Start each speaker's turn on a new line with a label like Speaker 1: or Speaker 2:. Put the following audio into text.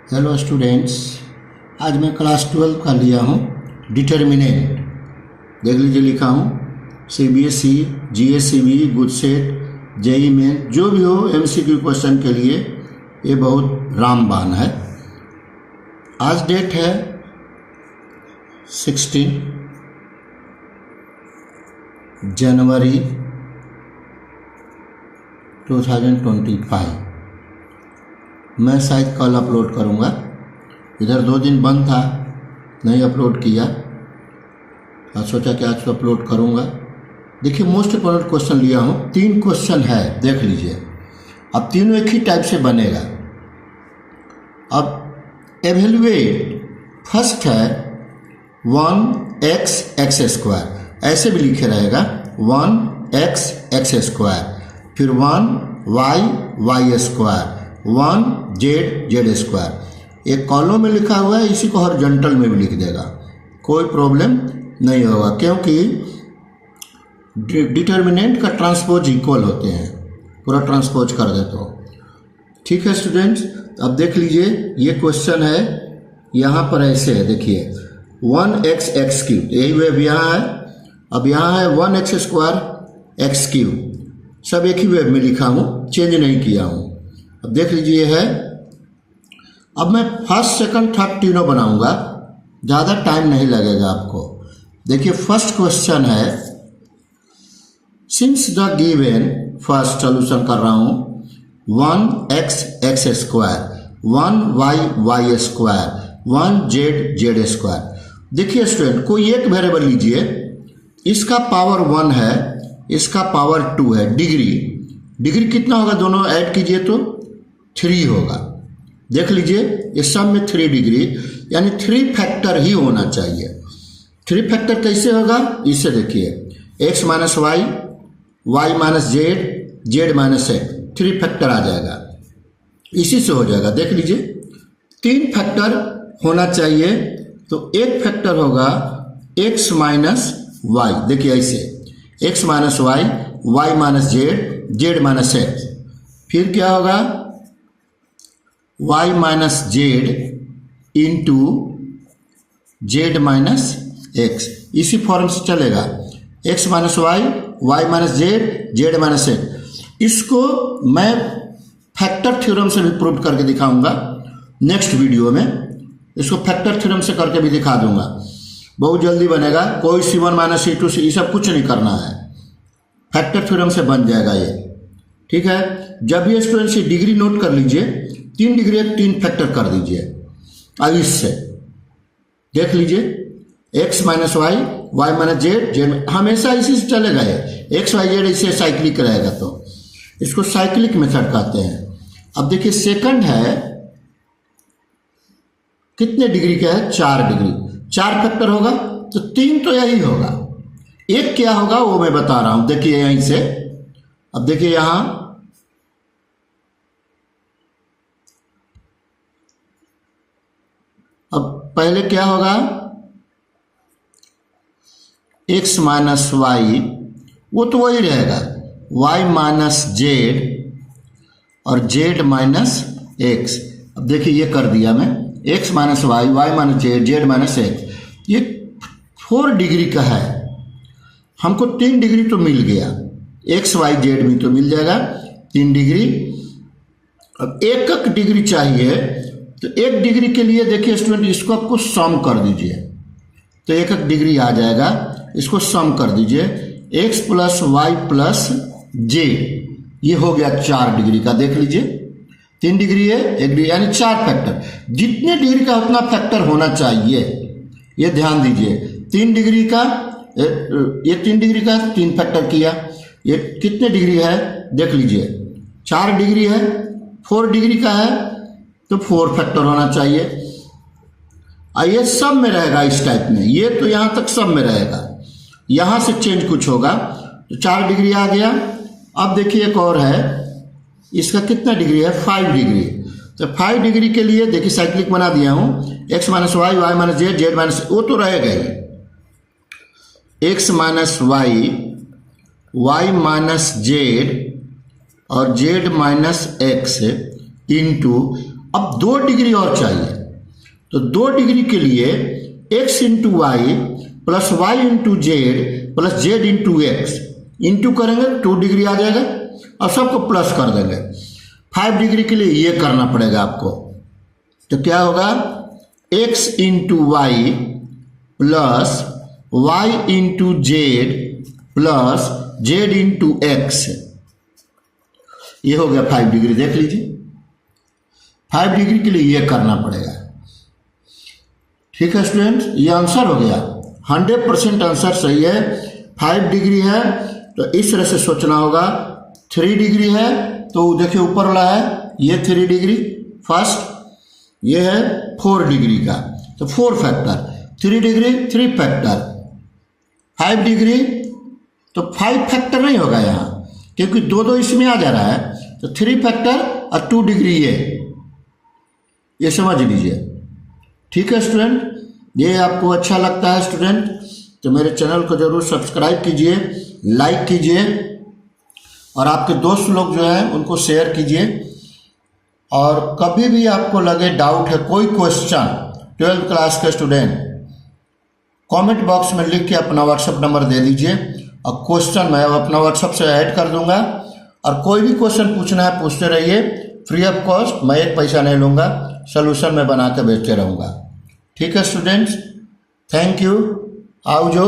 Speaker 1: Hello students, आज मैं class 12 का लिया हूँ डिटर्मिनेंट। देख लीजिए, लिखा हूँ सीबीएसई, जीएससीबी, गुडसेट, जेई मेन, जो भी हो एमसीक्यू क्वेश्चन के लिए ये बहुत रामबाण है। आज डेट है 16 जनवरी 2025। मैं शायद कल अपलोड करूँगा, इधर 2 दिन बंद था, नहीं अपलोड किया। आज सोचा कि आज तो अपलोड करूँगा। देखिए, मोस्ट इम्पोर्टेंट क्वेश्चन लिया हूँ, 3 क्वेश्चन है, देख लीजिए। अब तीनों एक ही टाइप से बनेगा। अब एवेल्युएट, फर्स्ट है 1x x स्क्वायर, ऐसे भी लिखे रहेगा 1x x स्क्वायर, फिर 1y y square, 1z z square. एक कॉलम में लिखा हुआ है, इसी को हॉरिजॉन्टल में भी लिख देगा, कोई प्रॉब्लम नहीं होगा, क्योंकि डिटर्मिनेंट का ट्रांसपोज इक्वल होते हैं। पूरा ट्रांसपोज कर दे तो ठीक है स्टूडेंट्स। अब देख लीजिए, ये क्वेश्चन है, यहाँ पर ऐसे है, देखिए 1x x क्यूब, यही वेव यहाँ है। अब यहाँ है 1x स्क्वायर x क्यूब, सब एक ही वेव में लिखा हूँ, चेंज नहीं किया हूँ। अब देख लीजिए है, अब मैं फर्स्ट सेकंड थर्ड तीनों बनाऊंगा, ज़्यादा टाइम नहीं लगेगा आपको। देखिए, फर्स्ट क्वेश्चन है, since the given, first solution कर रहा हूँ, 1x x square, 1y y square, 1z z square. देखिए स्टूडेंट, कोई एक वेरिएबल लीजिए, इसका पावर 1 है, इसका पावर 2 है। डिग्री कितना होगा, दोनों ऐड कीजिए तो 3 होगा। देख लीजिए, इस सब में 3 डिग्री, यानी 3 फैक्टर ही होना चाहिए। 3 फैक्टर कैसे होगा, इसे देखिए, x minus Y, Y minus Z, Z minus x, 3 factor आ जाएगा, इसी से हो जाएगा। देख लीजिए, 3 फैक्टर होना चाहिए, तो एक फैक्टर होगा x माइनस वाई। देखिए ऐसे, x minus Y, Y minus Z, Z minus X, फिर क्या होगा y minus Z into Z minus X, इसी फॉर्म से चलेगा, x minus Y, Y minus Z, Z minus X. इसको मैं फैक्टर थ्योरम से भी प्रूव करके दिखाऊंगा नेक्स्ट वीडियो में। इसको फैक्टर थ्योरम से करके भी दिखा दूंगा, बहुत जल्दी बनेगा। कोई C1 माइनस C2 से ये सब कुछ नहीं करना है, फैक्टर थ्योरम से बन जाएगा ये, ठीक है। जब भी स्टूडेंट से डिग्री नोट कर लीजिए, 3 डिग्री 3 फैक्टर कर दीजिए। अब इससे देख लीजिए, x minus Y, Y minus Z, Z हमेशा इसी से चलेगा ये, x y z इसे साइक्लिक रहेगा, तो इसको साइक्लिक मेथड कहते हैं। अब देखिए, सेकंड है, कितने डिग्री का है, 4 डिग्री, 4 फैक्टर होगा, तो 3 तो यही होगा, एक क्या होगा वो मैं बता रहा हूं। देखिए यहीं से, अब देखिए यहां, अब पहले क्या होगा, x माइनस वाई, वो तो वही रहेगा, y माइनस जेड और z माइनस एक्स। अब देखिए, ये कर दिया मैं, x minus Y, Y minus Z, Z minus X. ये 4 डिग्री का है, हमको 3 डिग्री तो मिल गया, x y z भी तो मिल जाएगा 3 डिग्री। अब एक डिग्री चाहिए, तो 1 डिग्री के लिए देखिए स्टूडेंट, इसको आपको सम कर दीजिए, तो 1 डिग्री आ जाएगा, इसको सम कर दीजिए, x प्लस वाई प्लस जे, ये हो गया 4 डिग्री का। देख लीजिए, 3 डिग्री है, 1 डिग्री, यानी 4 फैक्टर। जितने डिग्री का उतना फैक्टर होना चाहिए, ये ध्यान दीजिए। 3 डिग्री का, ये 3 डिग्री का 3 फैक्टर किया, ये कितने डिग्री है, देख लीजिए 4 डिग्री है, 4 डिग्री का है, तो 4 फैक्टर होना चाहिए। ये सब में रहेगा इस टाइप में, ये तो यहां तक सब में रहेगा, यहां से चेंज कुछ होगा, तो 4 डिग्री आ गया। अब देखिए, एक और है, इसका कितना डिग्री है, 5 डिग्री, तो 5 डिग्री के लिए देखिए साइक्लिक बना दिया हूं, x minus Y, Y minus Z, Z minus, वो तो रहेगा ही, x minus Y, Y minus Z और जेड माइनस एक्स इंटू अब 2 डिग्री और चाहिए, तो 2 डिग्री के लिए x into Y plus Y into Z plus Z into X into करेंगे 2 डिग्री आ जाएगा और सबको प्लस कर देंगे। 5 डिग्री के लिए ये करना पड़ेगा आपको, तो क्या होगा x into Y plus Y into Z plus Z into X, ये हो गया 5 डिग्री। देख लीजिए 5 डिग्री के लिए ये करना पड़ेगा। ठीक है स्टूडेंट्स, ये आंसर हो गया, 100% आंसर सही है। 5 डिग्री है तो इस तरह से सोचना होगा। 3 डिग्री है तो देखिए ऊपर वाला है ये 3 डिग्री फर्स्ट, ये है 4 डिग्री का, तो 4 फैक्टर, 3 डिग्री 3 फैक्टर, 5 डिग्री तो 5 फैक्टर नहीं होगा यहाँ क्योंकि 2 इसमें आ जा रहा है, तो 3 फैक्टर और 2 डिग्री ये समझ लीजिए। ठीक है स्टूडेंट, ये आपको अच्छा लगता है स्टूडेंट तो मेरे चैनल को जरूर सब्सक्राइब कीजिए, लाइक कीजिए और आपके दोस्त लोग जो हैं उनको शेयर कीजिए। और कभी भी आपको लगे डाउट है, कोई क्वेश्चन 12th क्लास के स्टूडेंट, कमेंट बॉक्स में लिख के अपना व्हाट्सएप नंबर दे दीजिए और क्वेश्चन मैं अपना व्हाट्सएप से ऐड कर दूंगा। और कोई भी क्वेश्चन पूछना है पूछते रहिए, फ्री ऑफ कॉस्ट, मैं 1 पैसा नहीं लूँगा, सोल्यूशन मैं बना के भेजते रहूँगा। ठीक है स्टूडेंट्स, थैंक यू, आओ जो।